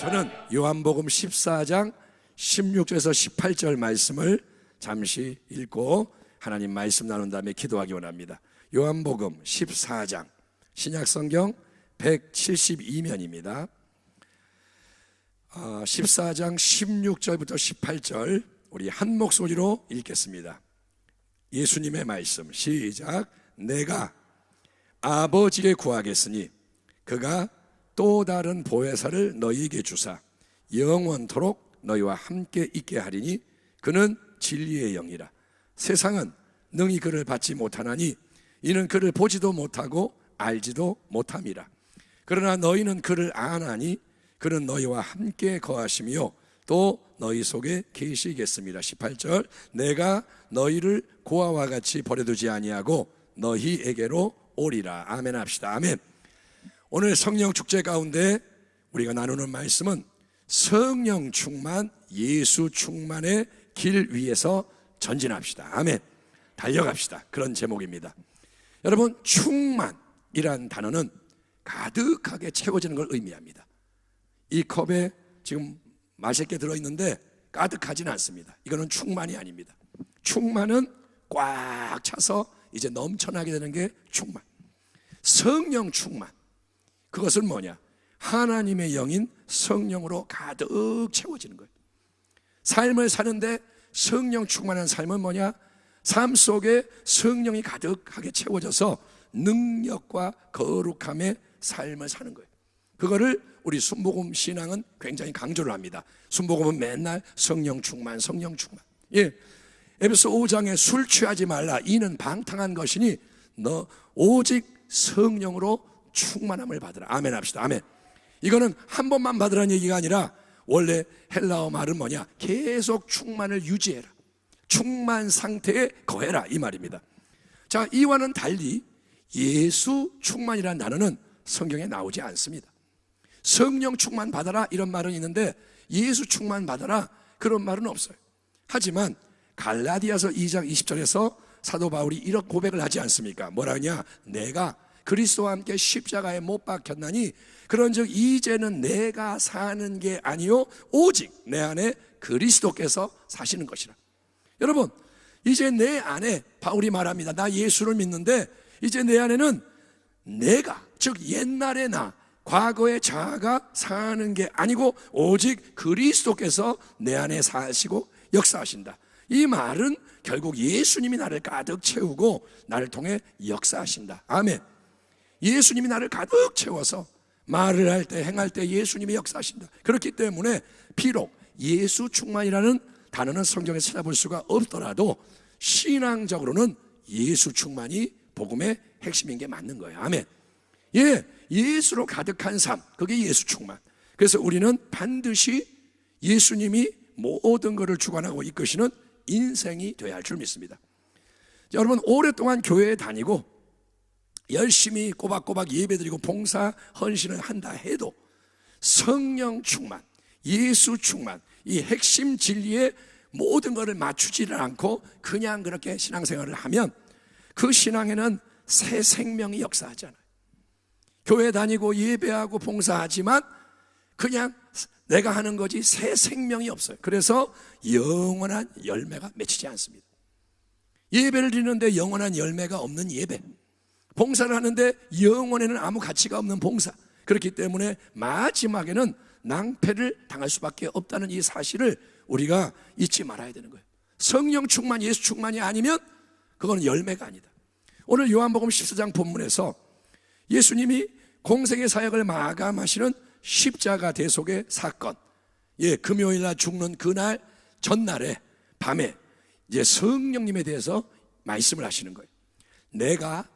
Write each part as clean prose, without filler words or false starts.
저는 요한복음 14장 16절에서 18절 말씀을 잠시 읽고 하나님 말씀 나눈 다음에 기도하기 원합니다. 요한복음 14장 신약성경 172면입니다. 14장 16절부터 18절 우리 한 목소리로 읽겠습니다. 예수님의 말씀 시작. 내가 아버지께 구하겠으니 그가 또 다른 보혜사를 너희에게 주사 영원토록 너희와 함께 있게 하리니 그는 진리의 영이라. 세상은 능히 그를 받지 못하나니 이는 그를 보지도 못하고 알지도 못함이라. 그러나 너희는 그를 아나니 그는 너희와 함께 거하시며 또 너희 속에 계시겠습니다. 18절. 내가 너희를 고아와 같이 버려두지 아니하고 너희에게로 오리라. 아멘 합시다. 아멘. 오늘 성령 축제 가운데 우리가 나누는 말씀은 성령 충만, 예수 충만의 길 위에서 전진합시다. 아멘. 달려갑시다. 그런 제목입니다. 여러분, 충만이란 단어는 가득하게 채워지는 걸 의미합니다. 이 컵에 지금 마실 게 들어있는데 가득하지는 않습니다. 이거는 충만이 아닙니다. 충만은 꽉 차서 이제 넘쳐나게 되는 게 충만. 성령 충만, 그것은 뭐냐? 하나님의 영인 성령으로 가득 채워지는 거예요. 삶을 사는데 성령 충만한 삶은 뭐냐? 삶 속에 성령이 가득하게 채워져서 능력과 거룩함의 삶을 사는 거예요. 그거를 우리 순복음 신앙은 굉장히 강조를 합니다. 순복음은 맨날 성령 충만, 성령 충만. 예, 에베소 5장에 술 취하지 말라. 이는 방탕한 것이니 너 오직 성령으로 충만함을 받으라. 아멘 합시다. 아멘. 이거는 한 번만 받으라는 얘기가 아니라 원래 헬라어 말은 뭐냐? 계속 충만을 유지해라. 충만 상태에 거해라 이 말입니다. 자, 이와는 달리 예수 충만이라는 단어는 성경에 나오지 않습니다. 성령 충만 받아라 이런 말은 있는데 예수 충만 받아라 그런 말은 없어요. 하지만 갈라디아서 2장 20절에서 사도 바울이 이런 고백을 하지 않습니까? 뭐라 하냐? 내가 그리스도와 함께 십자가에 못 박혔나니 그런즉 이제는 내가 사는 게 아니요 오직 내 안에 그리스도께서 사시는 것이라. 여러분, 이제 내 안에 바울이 말합니다. 나 예수를 믿는데 이제 내 안에는 내가, 즉 옛날의 나, 과거의 자아가 사는 게 아니고 오직 그리스도께서 내 안에 사시고 역사하신다. 이 말은 결국 예수님이 나를 가득 채우고 나를 통해 역사하신다. 아멘. 예수님이 나를 가득 채워서 말을 할 때, 행할 때 예수님이 역사하신다. 그렇기 때문에 비록 예수 충만이라는 단어는 성경에 찾아볼 수가 없더라도 신앙적으로는 예수 충만이 복음의 핵심인 게 맞는 거예요. 아멘. 예, 예수로 가득한 삶, 그게 예수 충만. 그래서 우리는 반드시 예수님이 모든 것을 주관하고 이끄시는 인생이 되어야 할 줄 믿습니다. 여러분, 오랫동안 교회에 다니고 열심히 꼬박꼬박 예배드리고 봉사 헌신을 한다 해도 성령 충만, 예수 충만, 이 핵심 진리에 모든 것을 맞추지를 않고 그냥 그렇게 신앙생활을 하면 그 신앙에는 새 생명이 역사하잖아요. 교회 다니고 예배하고 봉사하지만 그냥 내가 하는 거지 새 생명이 없어요. 그래서 영원한 열매가 맺히지 않습니다. 예배를 드리는데 영원한 열매가 없는 예배, 봉사를 하는데 영원에는 아무 가치가 없는 봉사. 그렇기 때문에 마지막에는 낭패를 당할 수밖에 없다는 이 사실을 우리가 잊지 말아야 되는 거예요. 성령 충만, 예수 충만이 아니면 그거는 열매가 아니다. 오늘 요한복음 14장 본문에서 예수님이 공생의 사역을 마감하시는 십자가 대속의 사건, 예, 금요일날 죽는 그날 전날에 밤에 이제 성령님에 대해서 말씀을 하시는 거예요. 내가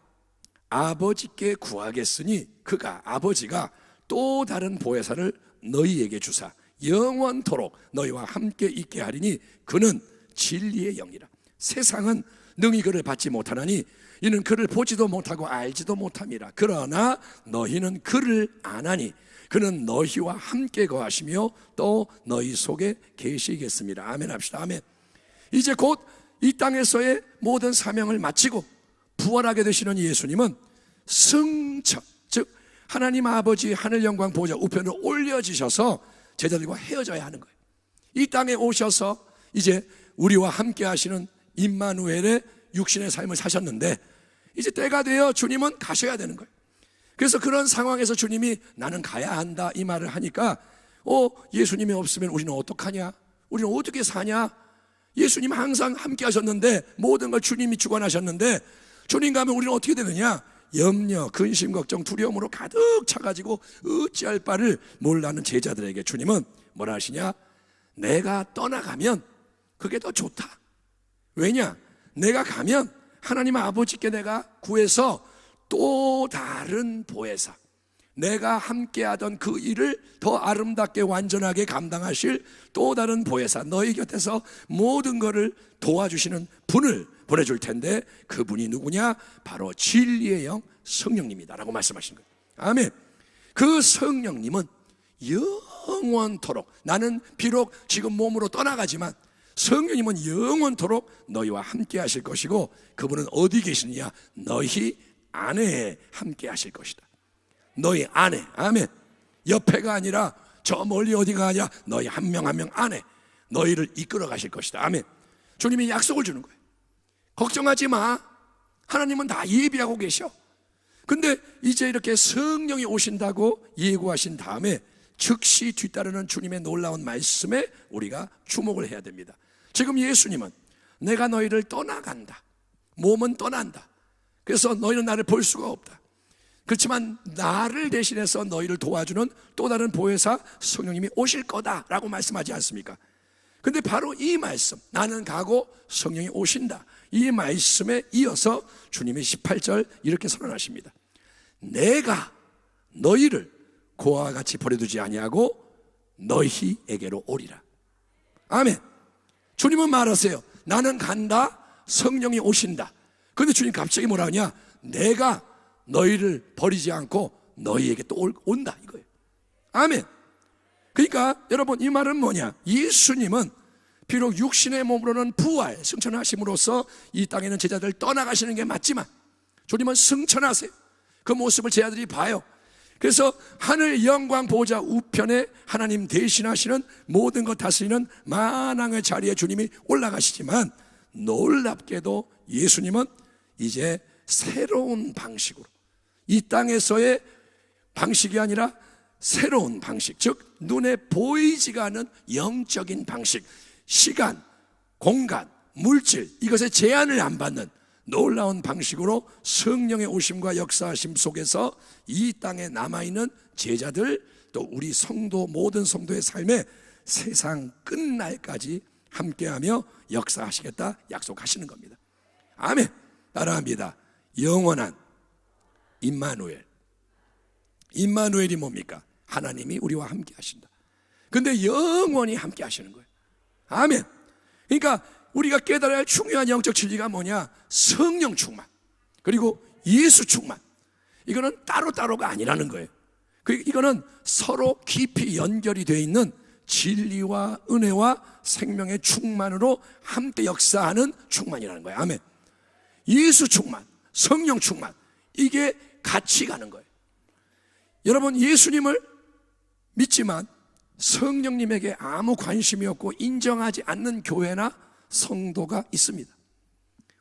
아버지께 구하겠으니 그가, 아버지가 또 다른 보혜사를 너희에게 주사 영원토록 너희와 함께 있게 하리니 그는 진리의 영이라. 세상은 능히 그를 받지 못하나니 이는 그를 보지도 못하고 알지도 못함이라. 그러나 너희는 그를 아나니 그는 너희와 함께 거하시며 또 너희 속에 계시겠습니다. 아멘 합시다. 아멘. 이제 곧 이 땅에서의 모든 사명을 마치고 부활하게 되시는 예수님은 승천, 즉 하나님 아버지 하늘 영광 보좌 우편으로 올려지셔서 제자들과 헤어져야 하는 거예요. 이 땅에 오셔서 이제 우리와 함께 하시는 임마누엘의 육신의 삶을 사셨는데 이제 때가 되어 주님은 가셔야 되는 거예요. 그래서 그런 상황에서 주님이 나는 가야 한다 이 말을 하니까 예수님이 없으면 우리는 어떡하냐? 우리는 어떻게 사냐? 예수님 항상 함께 하셨는데 모든 걸 주님이 주관하셨는데 주님 가면 우리는 어떻게 되느냐? 염려, 근심, 걱정, 두려움으로 가득 차가지고 어찌할 바를 몰라하는 제자들에게 주님은 뭐라 하시냐? 내가 떠나가면 그게 더 좋다. 왜냐? 내가 가면 하나님 아버지께 내가 구해서 또 다른 보혜사, 내가 함께하던 그 일을 더 아름답게 완전하게 감당하실 또 다른 보혜사, 너희 곁에서 모든 것을 도와주시는 분을 보내줄 텐데 그분이 누구냐? 바로 진리의 영 성령님이다 라고 말씀하신 거예요. 아멘. 그 성령님은 영원토록, 나는 비록 지금 몸으로 떠나가지만 성령님은 영원토록 너희와 함께 하실 것이고 그분은 어디 계시느냐? 너희 안에 함께 하실 것이다. 너희 안에. 아멘. 옆에가 아니라 저 멀리 어디가 아니라 너희 한 명 한 명 안에 너희를 이끌어 가실 것이다. 아멘. 주님이 약속을 주는 거예요. 걱정하지 마. 하나님은 다 예비하고 계셔. 근데 이제 이렇게 성령이 오신다고 예고하신 다음에 즉시 뒤따르는 주님의 놀라운 말씀에 우리가 주목을 해야 됩니다. 지금 예수님은 내가 너희를 떠나간다. 몸은 떠난다. 그래서 너희는 나를 볼 수가 없다. 그렇지만 나를 대신해서 너희를 도와주는 또 다른 보혜사 성령님이 오실 거다라고 말씀하지 않습니까? 근데 바로 이 말씀, 나는 가고 성령이 오신다, 이 말씀에 이어서 주님이 18절 이렇게 선언하십니다. 내가 너희를 고아와 같이 버려두지 아니하고 너희에게로 오리라. 아멘. 주님은 말하세요. 나는 간다, 성령이 오신다. 근데 주님 갑자기 뭐라 하냐? 내가 너희를 버리지 않고 너희에게 또 온다 이거예요. 아멘. 그러니까 여러분 이 말은 뭐냐? 예수님은 비록 육신의 몸으로는 부활, 승천하심으로써 이 땅에 있는 제자들 떠나가시는 게 맞지만 주님은 승천하세요. 그 모습을 제자들이 봐요. 그래서 하늘 영광 보좌 우편에 하나님 대신하시는 모든 것 다스리는 만왕의 자리에 주님이 올라가시지만 놀랍게도 예수님은 이제 새로운 방식으로, 이 땅에서의 방식이 아니라 새로운 방식, 즉 눈에 보이지가 않는 영적인 방식, 시간, 공간, 물질, 이것에 제한을 안 받는 놀라운 방식으로 성령의 오심과 역사하심 속에서 이 땅에 남아있는 제자들, 또 우리 성도, 모든 성도의 삶에 세상 끝날까지 함께하며 역사하시겠다 약속하시는 겁니다. 아멘. 따라합니다. 영원한 임마누엘. 임마누엘이 뭡니까? 하나님이 우리와 함께 하신다. 근데 영원히 함께 하시는 거예요. 아멘. 그러니까 우리가 깨달아야 할 중요한 영적 진리가 뭐냐? 성령 충만, 그리고 예수 충만. 이거는 따로따로가 아니라는 거예요. 이거는 서로 깊이 연결이 되어 있는 진리와 은혜와 생명의 충만으로 함께 역사하는 충만이라는 거예요. 아멘. 예수 충만, 성령 충만, 이게 같이 가는 거예요. 여러분, 예수님을 믿지만 성령님에게 아무 관심이 없고 인정하지 않는 교회나 성도가 있습니다.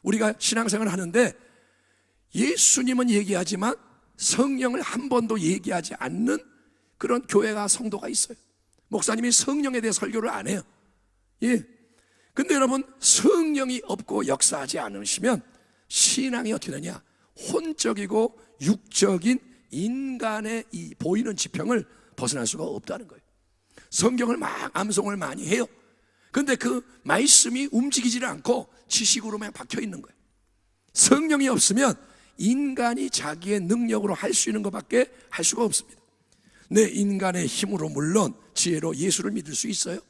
우리가 신앙생활을 하는데 예수님은 얘기하지만 성령을 한 번도 얘기하지 않는 그런 교회가, 성도가 있어요. 목사님이 성령에 대해 설교를 안 해요. 예. 근데 여러분, 성령이 없고 역사하지 않으시면 신앙이 어떻게 되냐? 혼적이고 육적인 인간의 이 보이는 지평을 벗어날 수가 없다는 거예요. 성경을 막 암송을 많이 해요. 근데 그 말씀이 움직이지를 않고 지식으로만 박혀 있는 거예요. 성령이 없으면 인간이 자기의 능력으로 할 수 있는 것밖에 할 수가 없습니다. 내 인간의 힘으로, 물론 지혜로 예수를 믿을 수 있어요.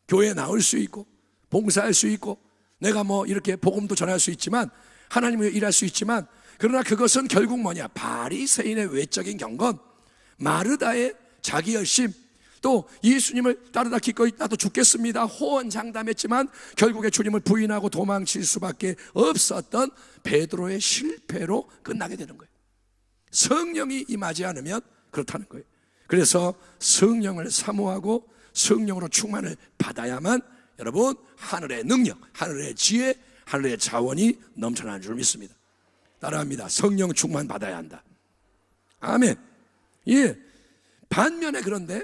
교회에 나올 수 있고 봉사할 수 있고 내가 뭐 이렇게 복음도 전할 수 있지만, 하나님을 일할 수 있지만, 그러나 그것은 결국 뭐냐? 바리새인의 외적인 경건, 마르다의 자기 열심, 또 예수님을 따르다 기꺼이 나도 죽겠습니다 호언장담했지만 결국에 주님을 부인하고 도망칠 수밖에 없었던 베드로의 실패로 끝나게 되는 거예요. 성령이 임하지 않으면 그렇다는 거예요. 그래서 성령을 사모하고 성령으로 충만을 받아야만 여러분 하늘의 능력, 하늘의 지혜, 하늘의 자원이 넘쳐나는 줄 믿습니다. 따라합니다. 성령 충만 받아야 한다. 아멘. 예. 반면에 그런데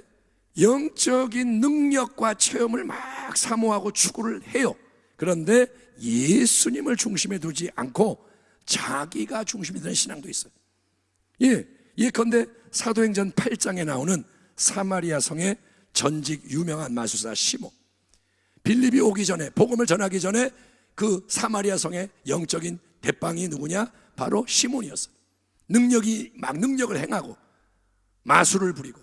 영적인 능력과 체험을 막 사모하고 추구를 해요. 그런데 예수님을 중심에 두지 않고 자기가 중심이 되는 신앙도 있어요. 예. 예컨대 사도행전 8장에 나오는 사마리아 성의 전직 유명한 마술사 시몬. 빌립이 오기 전에, 복음을 전하기 전에 그 사마리아 성의 영적인 대빵이 누구냐? 바로 시몬이었어요. 능력을 행하고 마술을 부리고.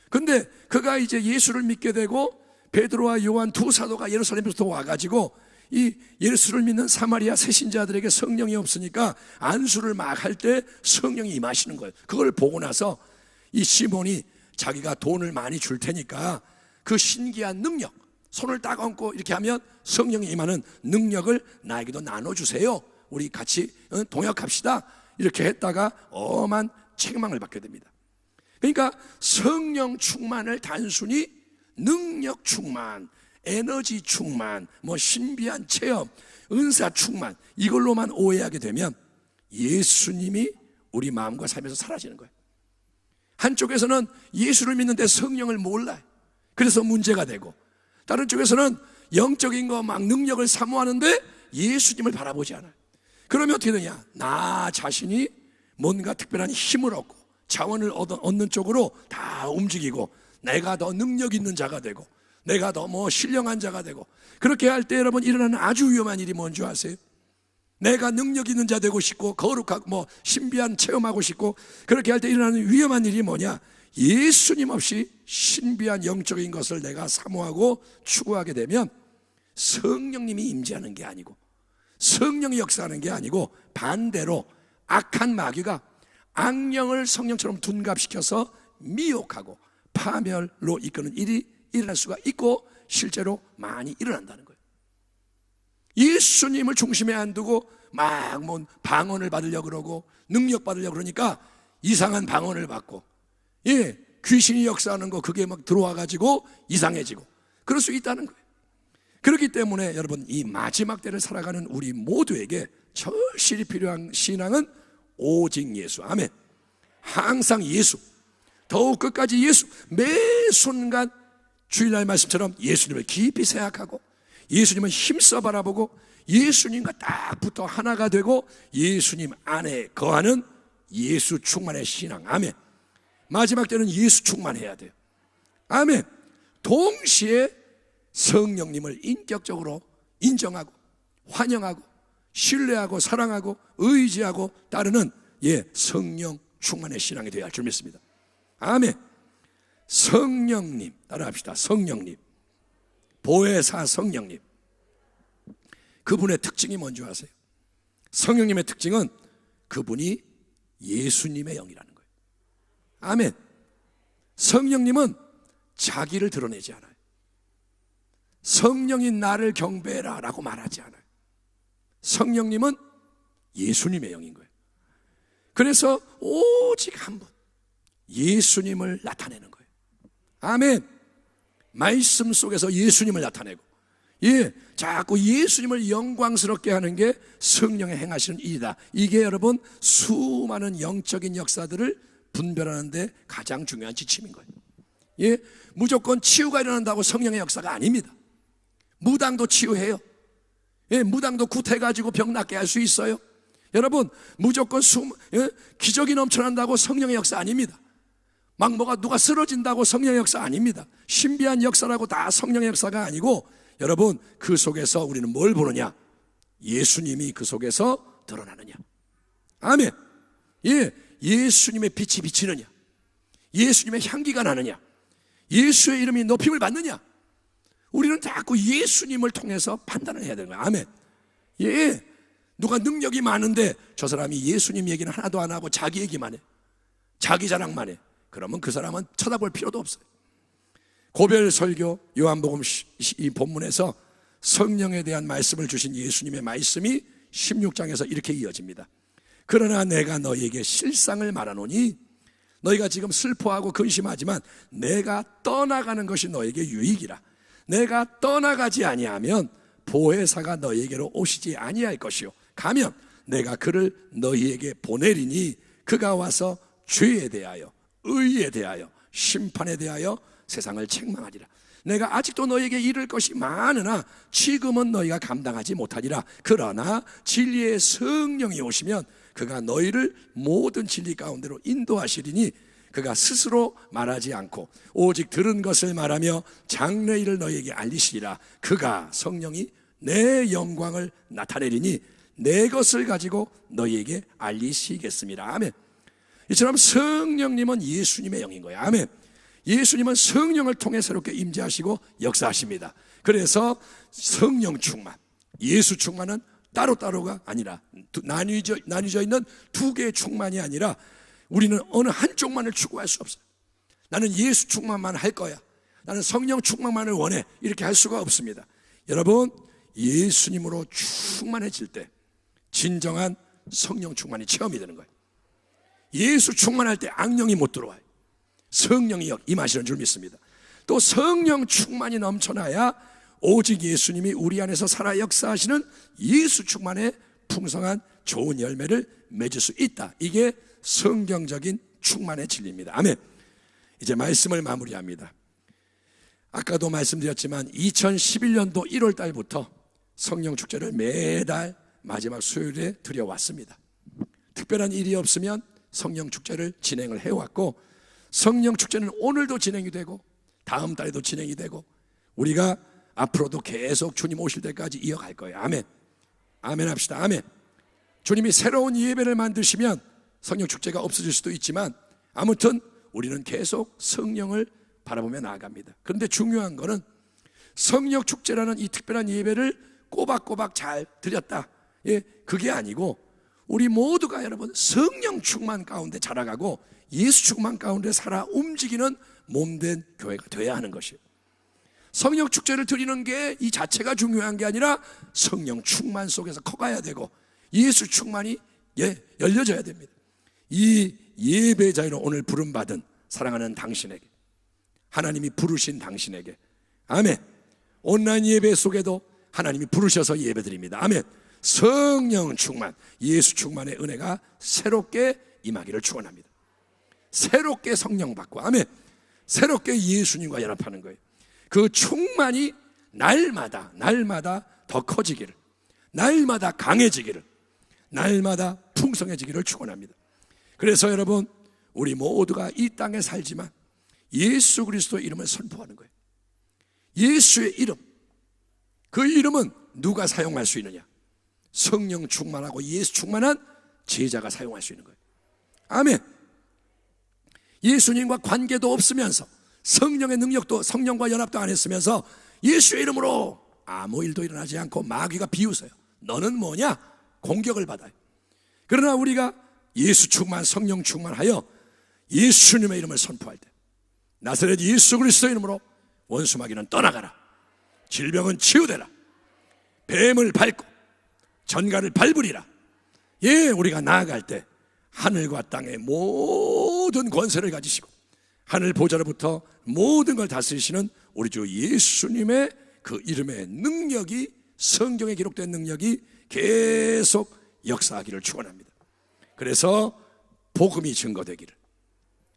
근데 그가 이제 예수를 믿게 되고 베드로와 요한 두 사도가 예루살렘에서 와가지고 이 예수를 믿는 사마리아 새신자들에게 성령이 없으니까 안수를 막 할 때 성령이 임하시는 거예요. 그걸 보고 나서 이 시몬이 자기가 돈을 많이 줄 테니까 그 신기한 능력, 손을 딱 얹고 이렇게 하면 성령이 임하는 능력을 나에게도 나눠주세요. 우리 같이 동역합시다. 이렇게 했다가 엄한 책망을 받게 됩니다. 그러니까 성령 충만을 단순히 능력 충만, 에너지 충만, 신비한 체험, 은사 충만 이걸로만 오해하게 되면 예수님이 우리 마음과 삶에서 사라지는 거예요. 한쪽에서는 예수를 믿는데 성령을 몰라요. 그래서 문제가 되고, 다른 쪽에서는 영적인 거 막 능력을 사모하는데 예수님을 바라보지 않아요. 그러면 어떻게 되냐? 나 자신이 뭔가 특별한 힘을 얻고 자원을 얻는 쪽으로 다 움직이고, 내가 더 능력 있는 자가 되고, 내가 더 신령한 자가 되고, 그렇게 할 때 여러분 일어나는 아주 위험한 일이 뭔지 아세요? 내가 능력 있는 자 되고 싶고 거룩하고 신비한 체험하고 싶고, 그렇게 할 때 일어나는 위험한 일이 뭐냐? 예수님 없이 신비한 영적인 것을 내가 사모하고 추구하게 되면 성령님이 임재하는 게 아니고, 성령이 역사하는 게 아니고, 반대로 악한 마귀가 악령을 성령처럼 둔갑시켜서 미혹하고 파멸로 이끄는 일이 일어날 수가 있고 실제로 많이 일어난다는 거예요. 예수님을 중심에 안 두고 막 방언을 받으려고 그러고 능력 받으려고 그러니까 이상한 방언을 받고, 귀신이 역사하는 거 그게 막 들어와가지고 이상해지고 그럴 수 있다는 거예요. 그렇기 때문에 여러분, 이 마지막 때를 살아가는 우리 모두에게 절실히 필요한 신앙은 오직 예수. 아멘. 항상 예수, 더욱 끝까지 예수, 매 순간 주일날 말씀처럼 예수님을 깊이 생각하고 예수님을 힘써 바라보고 예수님과 딱 붙어 하나가 되고 예수님 안에 거하는 예수 충만의 신앙. 아멘. 마지막 때는 예수 충만해야 돼요. 아멘. 동시에 성령님을 인격적으로 인정하고 환영하고 신뢰하고 사랑하고 의지하고 따르는 성령 충만의 신앙이 되어야 할 줄 믿습니다. 아멘. 성령님, 따라합시다. 성령님, 보혜사 성령님. 그분의 특징이 뭔지 아세요? 성령님의 특징은 그분이 예수님의 영이라는 거예요. 아멘. 성령님은 자기를 드러내지 않아요. 성령이 나를 경배해라 라고 말하지 않아요. 성령님은 예수님의 영인 거예요. 그래서 오직 한 분, 예수님을 나타내는 거예요. 아멘. 말씀 속에서 예수님을 나타내고, 자꾸 예수님을 영광스럽게 하는 게 성령의 행하시는 일이다. 이게 여러분 수많은 영적인 역사들을 분별하는 데 가장 중요한 지침인 거예요. 무조건 치유가 일어난다고 성령의 역사가 아닙니다. 무당도 치유해요. 무당도 굿해가지고 병 낫게 할 수 있어요. 여러분, 무조건 기적이 넘쳐난다고 성령의 역사 아닙니다. 막 누가 쓰러진다고 성령의 역사 아닙니다. 신비한 역사라고 다 성령의 역사가 아니고, 여러분 그 속에서 우리는 뭘 보느냐? 예수님이 그 속에서 드러나느냐. 아멘. 예수님의 빛이 비치느냐, 예수님의 향기가 나느냐, 예수의 이름이 높임을 받느냐. 우리는 자꾸 예수님을 통해서 판단을 해야 되는 거예요. 아멘. 누가 능력이 많은데 저 사람이 예수님 얘기는 하나도 안 하고 자기 얘기만 해, 자기 자랑만 해. 그러면 그 사람은 쳐다볼 필요도 없어요. 고별 설교 요한복음 이 본문에서 성령에 대한 말씀을 주신 예수님의 말씀이 16장에서 이렇게 이어집니다. 그러나 내가 너희에게 실상을 말하노니 너희가 지금 슬퍼하고 근심하지만 내가 떠나가는 것이 너에게 유익이라. 내가 떠나가지 아니하면 보혜사가 너희에게로 오시지 아니할 것이요 가면 내가 그를 너희에게 보내리니 그가 와서 죄에 대하여 의에 대하여 심판에 대하여 세상을 책망하리라. 내가 아직도 너희에게 이를 것이 많으나 지금은 너희가 감당하지 못하리라. 그러나 진리의 성령이 오시면 그가 너희를 모든 진리 가운데로 인도하시리니 그가 스스로 말하지 않고 오직 들은 것을 말하며 장래일을 너희에게 알리시리라. 그가 성령이 내 영광을 나타내리니 내 것을 가지고 너희에게 알리시겠습니다. 아멘. 이처럼 성령님은 예수님의 영인 거예요. 아멘. 예수님은 성령을 통해 새롭게 임재하시고 역사하십니다. 그래서 성령 충만, 예수 충만은 따로따로가 아니라 나뉘어져 있는 두 개의 충만이 아니라 우리는 어느 한쪽만을 추구할 수 없어요. 나는 예수 충만만 할 거야, 나는 성령 충만만을 원해, 이렇게 할 수가 없습니다. 여러분, 예수님으로 충만해질 때 진정한 성령 충만이 체험이 되는 거예요. 예수 충만할 때 악령이 못 들어와요. 성령이 임하시는 줄 믿습니다. 또 성령 충만이 넘쳐나야 오직 예수님이 우리 안에서 살아 역사하시는 예수 충만의 풍성한 좋은 열매를 맺을 수 있다. 이게 성경적인 충만의 진리입니다. 아멘. 이제 말씀을 마무리합니다. 아까도 말씀드렸지만 2011년도 1월 달부터 성령 축제를 매달 마지막 수요일에 드려왔습니다. 특별한 일이 없으면 성령 축제를 진행을 해왔고, 성령 축제는 오늘도 진행이 되고 다음 달에도 진행이 되고 우리가 앞으로도 계속 주님 오실 때까지 이어갈 거예요. 아멘. 아멘 합시다. 아멘. 주님이 새로운 예배를 만드시면 성령 축제가 없어질 수도 있지만 아무튼 우리는 계속 성령을 바라보며 나아갑니다. 그런데 중요한 거는 성령 축제라는 이 특별한 예배를 꼬박꼬박 잘 드렸다, 그게 아니고 우리 모두가 여러분 성령 충만 가운데 자라가고 예수 충만 가운데 살아 움직이는 몸된 교회가 되어야 하는 것이에요. 성령 축제를 드리는 게 이 자체가 중요한 게 아니라 성령 충만 속에서 커가야 되고 예수 충만이 열려져야 됩니다. 이 예배 자리로 오늘 부름받은 사랑하는 당신에게, 하나님이 부르신 당신에게, 아멘. 온라인 예배 속에도 하나님이 부르셔서 예배드립니다. 아멘. 성령 충만, 예수 충만의 은혜가 새롭게 임하기를 축원합니다. 새롭게 성령 받고, 아멘. 새롭게 예수님과 연합하는 거예요. 그 충만이 날마다 더 커지기를, 날마다 강해지기를, 날마다 풍성해지기를 축원합니다. 그래서 여러분, 우리 모두가 이 땅에 살지만 예수 그리스도의 이름을 선포하는 거예요. 예수의 이름, 그 이름은 누가 사용할 수 있느냐? 성령 충만하고 예수 충만한 제자가 사용할 수 있는 거예요. 아멘. 예수님과 관계도 없으면서 성령의 능력도, 성령과 연합도 안 했으면서 예수의 이름으로 아무 일도 일어나지 않고 마귀가 비웃어요. 너는 뭐냐? 공격을 받아요. 그러나 우리가 예수 충만, 성령 충만하여 예수님의 이름을 선포할 때, 나사렛 예수 그리스도의 이름으로 원수 마귀는 떠나가라, 질병은 치유되라, 뱀을 밟고 전갈을 밟으리라. 우리가 나아갈 때 하늘과 땅의 모든 권세를 가지시고 하늘 보좌로부터 모든 걸 다스리시는 우리 주 예수님의 그 이름의 능력이, 성경에 기록된 능력이 계속 역사하기를 축원합니다. 그래서 복음이 증거되기를,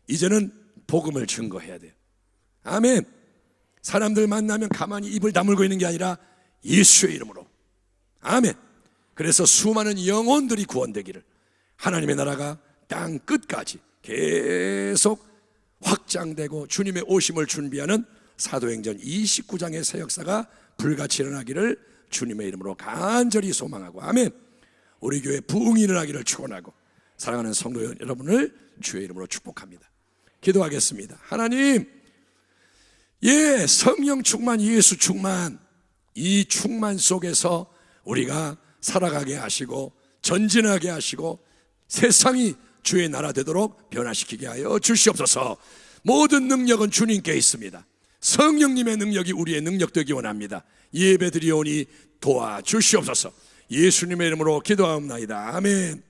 이제는 복음을 증거해야 돼요. 아멘. 사람들 만나면 가만히 입을 다물고 있는 게 아니라 예수의 이름으로, 아멘. 그래서 수많은 영혼들이 구원되기를, 하나님의 나라가 땅 끝까지 계속 확장되고 주님의 오심을 준비하는 사도행전 29장의 새 역사가 불같이 일어나기를 주님의 이름으로 간절히 소망하고, 아멘. 우리 교회 부흥이 일어나기를 축원하고 사랑하는 성도 여러분을 주의 이름으로 축복합니다. 기도하겠습니다. 하나님, 성령 충만, 예수 충만, 이 충만 속에서 우리가 살아가게 하시고 전진하게 하시고 세상이 주의 나라 되도록 변화시키게 하여 주시옵소서. 모든 능력은 주님께 있습니다. 성령님의 능력이 우리의 능력 되기 원합니다. 예배드리오니 도와주시옵소서. 예수님의 이름으로 기도하옵나이다. 아멘.